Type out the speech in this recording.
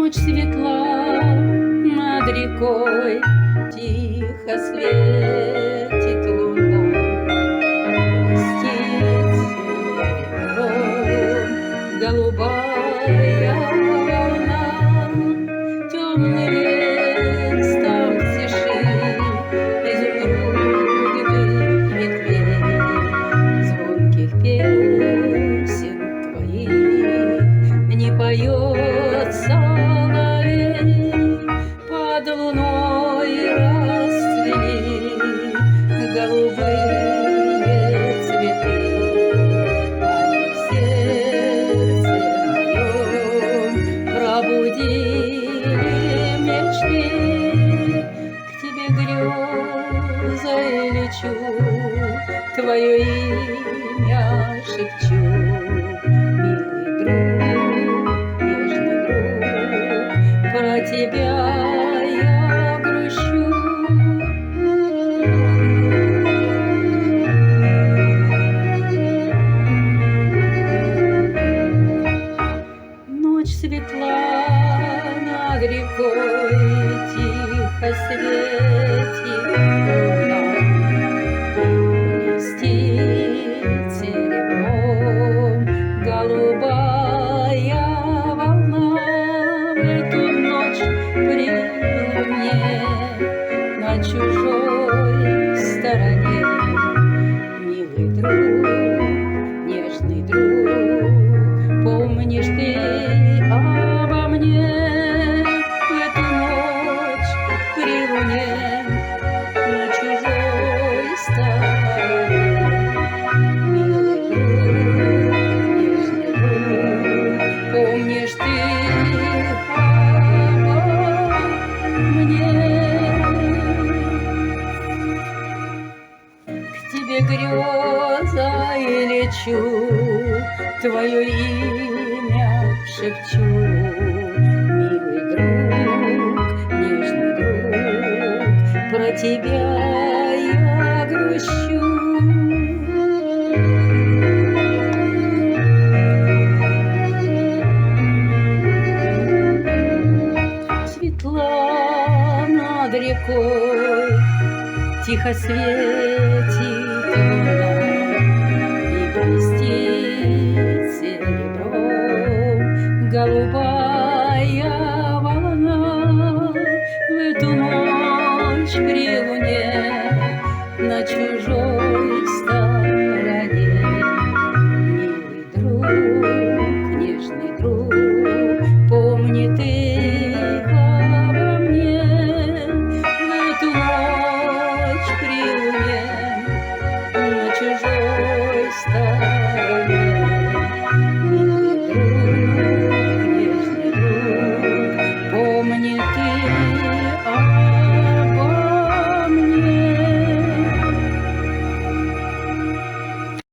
Ночь светла над рекой, тихо светит луна, блестит серебром голубая волна. Темный лес там в тиши изумрудных ветвей, звонких песен твоих не поет соловей. Под луной расцвели голубые цветы, они в сердце моем пробудили мечты. К тебе грезой лечу, твое имя шепчу, милый друг, нежный друг, про тебя я грущу. Ночь светла над рекой, тихо светит луна, блестит серебром голубая волна. В эту ночь при луне на чужой стороне, милый друг, нежный друг, помнишь ты обо мне? В эту ночь при луне на чужой стороне, милый друг, нежный друг, помнишь ты обо мне? К тебе грезой лечу, твое имя шепчу, милый друг, нежный друг, про тебя я грущу. Светла над рекой, тихо светит луна, и блестит серебром голубая волна. В эту ночь при луне на чужой